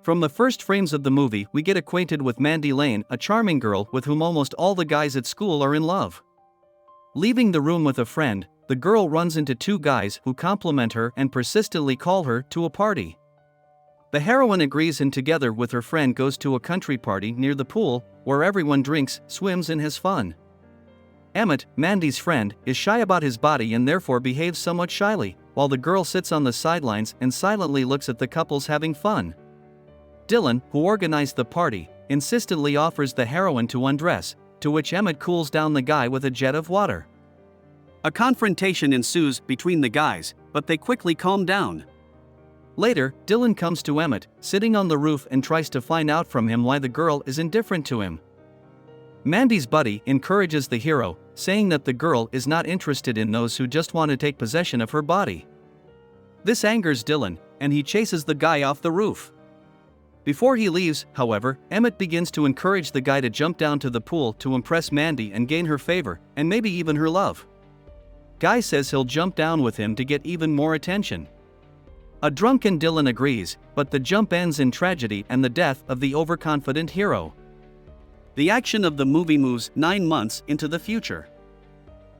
From the first frames of the movie, we get acquainted with Mandy Lane, a charming girl with whom almost all the guys at school are in love. Leaving the room with a friend, the girl runs into two guys who compliment her and persistently call her to a party. The heroine agrees and together with her friend goes to a country party near the pool, where everyone drinks, swims and has fun. Emmett, Mandy's friend, is shy about his body and therefore behaves somewhat shyly, while the girl sits on the sidelines and silently looks at the couples having fun. Dylan, who organized the party, insistently offers the heroine to undress, to which Emmett cools down the guy with a jet of water. A confrontation ensues between the guys, but they quickly calm down. Later, Dylan comes to Emmett, sitting on the roof, and tries to find out from him why the girl is indifferent to him. Mandy's buddy encourages the hero, saying that the girl is not interested in those who just want to take possession of her body. This angers Dylan, and he chases the guy off the roof. Before he leaves, however, Emmett begins to encourage the guy to jump down to the pool to impress Mandy and gain her favor, and maybe even her love. Guy says he'll jump down with him to get even more attention. A drunken Dylan agrees, but the jump ends in tragedy and the death of the overconfident hero. The action of the movie moves 9 months into the future.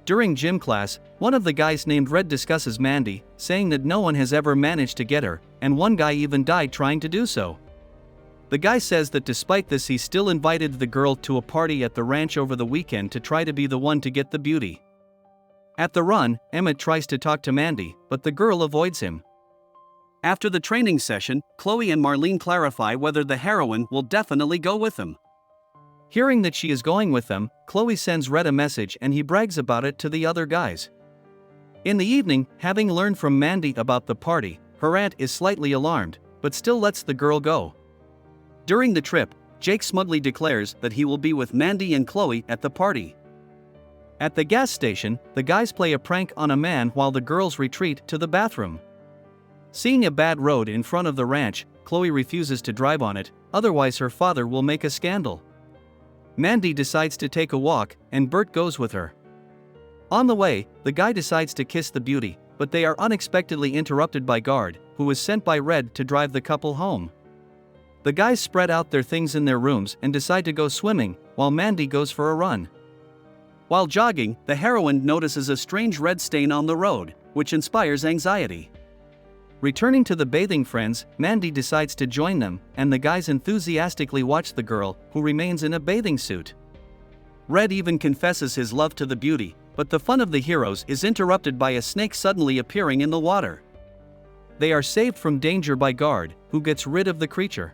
During gym class, one of the guys named Red discusses Mandy, saying that no one has ever managed to get her, and one guy even died trying to do so. The guy says that despite this he still invited the girl to a party at the ranch over the weekend to try to be the one to get the beauty. At the run, Emmett tries to talk to Mandy, but the girl avoids him. After the training session, Chloe and Marlene clarify whether the heroine will definitely go with them. Hearing that she is going with them, Chloe sends Red a message and he brags about it to the other guys. In the evening, having learned from Mandy about the party, her aunt is slightly alarmed, but still lets the girl go. During the trip, Jake smugly declares that he will be with Mandy and Chloe at the party. At the gas station, the guys play a prank on a man while the girls retreat to the bathroom. Seeing a bad road in front of the ranch, Chloe refuses to drive on it, otherwise her father will make a scandal. Mandy decides to take a walk, and Bert goes with her. On the way, the guy decides to kiss the beauty, but they are unexpectedly interrupted by Guard, who is sent by Red to drive the couple home. The guys spread out their things in their rooms and decide to go swimming, while Mandy goes for a run. While jogging, the heroine notices a strange red stain on the road, which inspires anxiety. Returning to the bathing friends, Mandy decides to join them, and the guys enthusiastically watch the girl, who remains in a bathing suit. Red even confesses his love to the beauty, but the fun of the heroes is interrupted by a snake suddenly appearing in the water. They are saved from danger by Guard, who gets rid of the creature.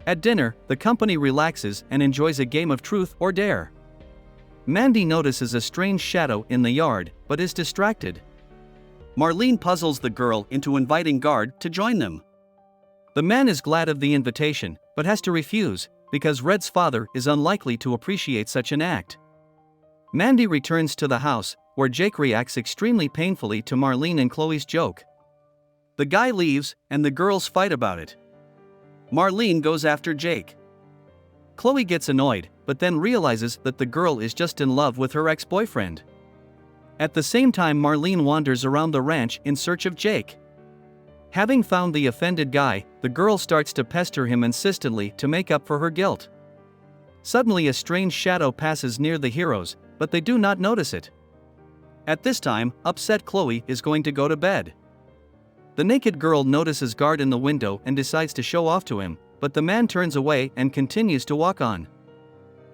At dinner, the company relaxes and enjoys a game of truth or dare. Mandy notices a strange shadow in the yard, but is distracted. Marlene puzzles the girl into inviting Guard to join them. The man is glad of the invitation, but has to refuse, because Red's father is unlikely to appreciate such an act. Mandy returns to the house, where Jake reacts extremely painfully to Marlene and Chloe's joke. The guy leaves, and the girls fight about it. Marlene goes after Jake. Chloe gets annoyed, but then realizes that the girl is just in love with her ex-boyfriend. At the same time, Marlene wanders around the ranch in search of Jake. Having found the offended guy, the girl starts to pester him insistently to make up for her guilt. Suddenly a strange shadow passes near the heroes, but they do not notice it. At this time, upset Chloe is going to go to bed. The naked girl notices Guard in the window and decides to show off to him, but the man turns away and continues to walk on.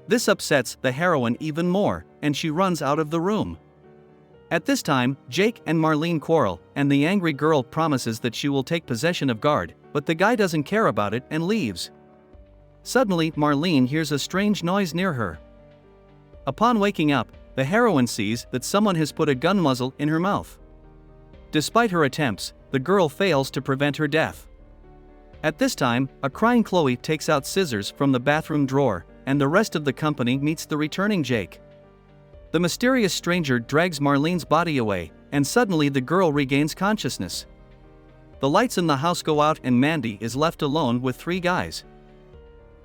This upsets the heroine even more, and she runs out of the room. At this time, Jake and Marlene quarrel, and the angry girl promises that she will take possession of Guard, but the guy doesn't care about it and leaves. Suddenly, Marlene hears a strange noise near her. Upon waking up, the heroine sees that someone has put a gun muzzle in her mouth. Despite her attempts, the girl fails to prevent her death. At this time, a crying Chloe takes out scissors from the bathroom drawer, and the rest of the company meets the returning Jake. The mysterious stranger drags Marlene's body away, and suddenly the girl regains consciousness. The lights in the house go out and Mandy is left alone with 3 guys.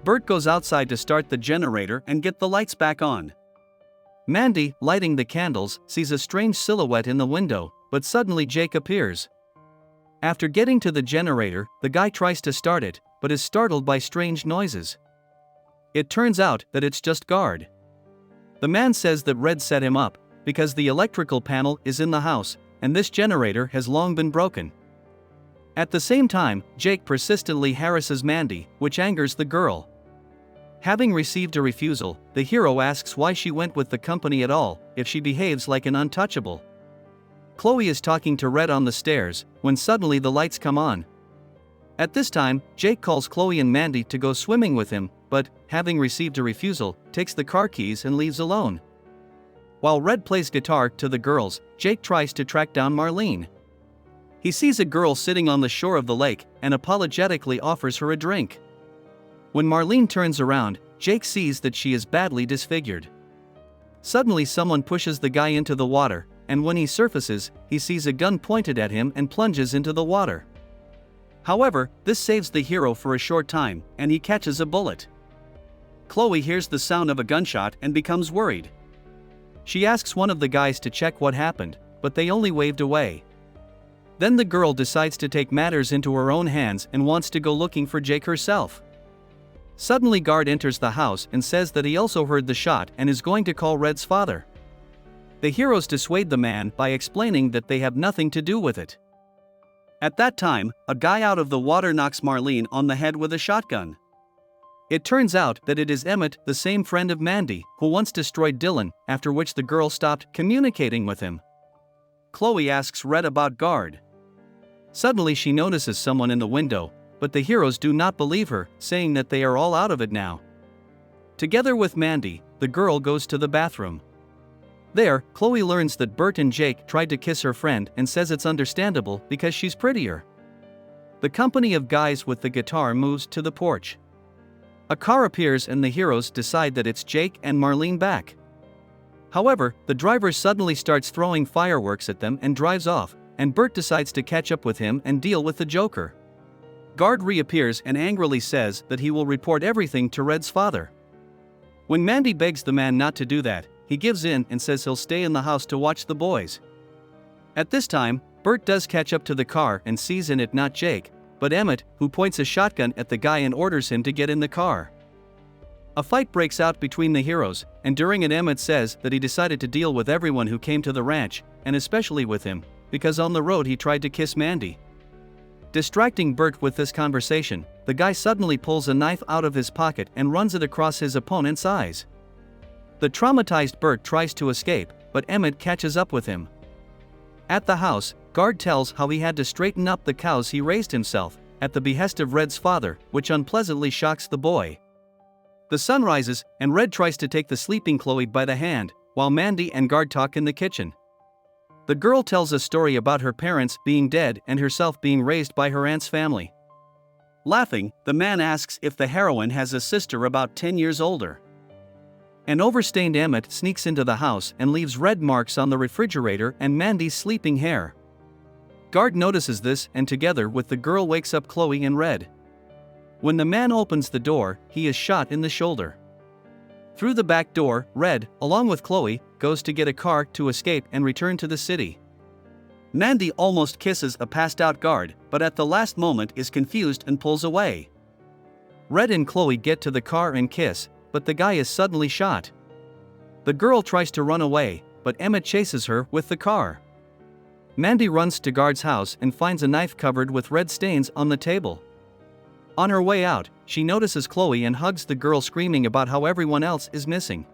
Bert goes outside to start the generator and get the lights back on. Mandy, lighting the candles, sees a strange silhouette in the window, but suddenly Jake appears. After getting to the generator, the guy tries to start it, but is startled by strange noises. It turns out that it's just Guard. The man says that Red set him up, because the electrical panel is in the house, and this generator has long been broken. At the same time, Jake persistently harasses Mandy, which angers the girl. Having received a refusal, the hero asks why she went with the company at all, if she behaves like an untouchable. Chloe is talking to Red on the stairs, when suddenly the lights come on. At this time, Jake calls Chloe and Mandy to go swimming with him, but, having received a refusal, takes the car keys and leaves alone. While Red plays guitar to the girls, Jake tries to track down Marlene. He sees a girl sitting on the shore of the lake and apologetically offers her a drink. When Marlene turns around, Jake sees that she is badly disfigured. Suddenly someone pushes the guy into the water, and when he surfaces, he sees a gun pointed at him and plunges into the water. However, this saves the hero for a short time, and he catches a bullet. Chloe hears the sound of a gunshot and becomes worried. She asks one of the guys to check what happened, but they only waved away. Then the girl decides to take matters into her own hands and wants to go looking for Jake herself. Suddenly Guard enters the house and says that he also heard the shot and is going to call Red's father. The heroes dissuade the man by explaining that they have nothing to do with it. At that time, a guy out of the water knocks Marlene on the head with a shotgun. It turns out that it is Emmett, the same friend of Mandy, who once destroyed Dylan, after which the girl stopped communicating with him. Chloe asks Red about Guard. Suddenly she notices someone in the window, but the heroes do not believe her, saying that they are all out of it now. Together with Mandy, the girl goes to the bathroom. There, Chloe learns that Bert and Jake tried to kiss her friend and says it's understandable because she's prettier. The company of guys with the guitar moves to the porch. A car appears and the heroes decide that it's Jake and Marlene back. However, the driver suddenly starts throwing fireworks at them and drives off, and Bert decides to catch up with him and deal with the Joker. Guard reappears and angrily says that he will report everything to Red's father. When Mandy begs the man not to do that, he gives in and says he'll stay in the house to watch the boys. At this time, Bert does catch up to the car and sees in it not Jake, but Emmett, who points a shotgun at the guy and orders him to get in the car. A fight breaks out between the heroes, and during it Emmett says that he decided to deal with everyone who came to the ranch, and especially with him, because on the road he tried to kiss Mandy. Distracting Bert with this conversation, the guy suddenly pulls a knife out of his pocket and runs it across his opponent's eyes. The traumatized Bert tries to escape, but Emmett catches up with him. At the house, Guard tells how he had to straighten up the cows he raised himself, at the behest of Red's father, which unpleasantly shocks the boy. The sun rises, and Red tries to take the sleeping Chloe by the hand, while Mandy and Guard talk in the kitchen. The girl tells a story about her parents being dead and herself being raised by her aunt's family. Laughing, the man asks if the heroine has a sister about 10 years older. An overstained Emmett sneaks into the house and leaves red marks on the refrigerator and Mandy's sleeping hair. Guard notices this and together with the girl wakes up Chloe and Red. When the man opens the door, he is shot in the shoulder. Through the back door, Red, along with Chloe, goes to get a car to escape and return to the city. Mandy almost kisses a passed-out Guard, but at the last moment is confused and pulls away. Red and Chloe get to the car and kiss, but the guy is suddenly shot. The girl tries to run away, but Emmett chases her with the car. Mandy runs to Guard's house and finds a knife covered with red stains on the table. On her way out, she notices Chloe and hugs the girl, screaming about how everyone else is missing.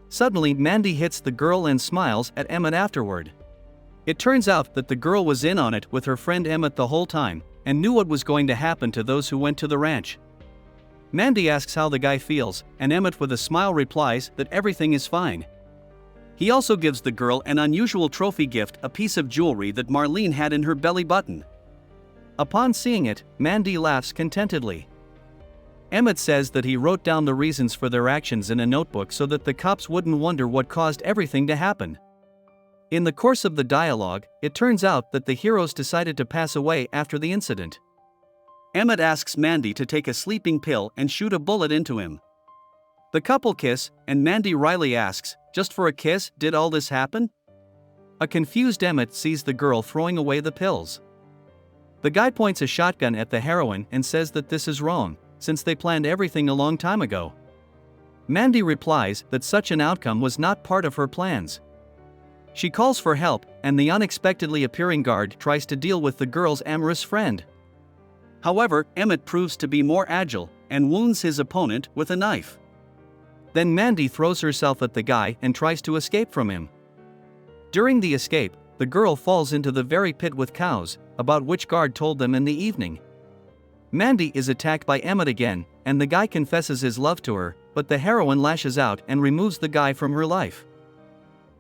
Suddenly, Mandy hits the girl and smiles at Emmett afterward. It turns out that the girl was in on it with her friend Emmett the whole time, and knew what was going to happen to those who went to the ranch. Mandy asks how the guy feels, and Emmett with a smile replies that everything is fine. He also gives the girl an unusual trophy gift, a piece of jewelry that Marlene had in her belly button. Upon seeing it, Mandy laughs contentedly. Emmett says that he wrote down the reasons for their actions in a notebook so that the cops wouldn't wonder what caused everything to happen. In the course of the dialogue, it turns out that the heroes decided to pass away after the incident. Emmett asks Mandy to take a sleeping pill and shoot a bullet into him. The couple kiss, and Mandy wryly asks, "Just for a kiss, did all this happen?" A confused Emmett sees the girl throwing away the pills. The guy points a shotgun at the heroine and says that this is wrong, since they planned everything a long time ago. Mandy replies that such an outcome was not part of her plans. She calls for help, and the unexpectedly appearing guard tries to deal with the girl's amorous friend. However, Emmett proves to be more agile and wounds his opponent with a knife. Then Mandy throws herself at the guy and tries to escape from him. During the escape, the girl falls into the very pit with cows, about which guard told them in the evening. Mandy is attacked by Emmett again, and the guy confesses his love to her, but the heroine lashes out and removes the guy from her life.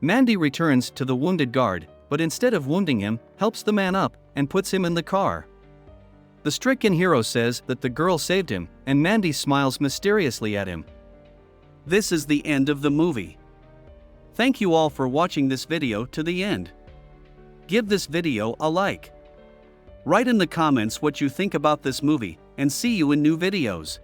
Mandy returns to the wounded guard, but instead of wounding him, helps the man up and puts him in the car. The stricken hero says that the girl saved him, and Mandy smiles mysteriously at him. This is the end of the movie. Thank you all for watching this video to the end. Give this video a like. Write in the comments what you think about this movie, and see you in new videos.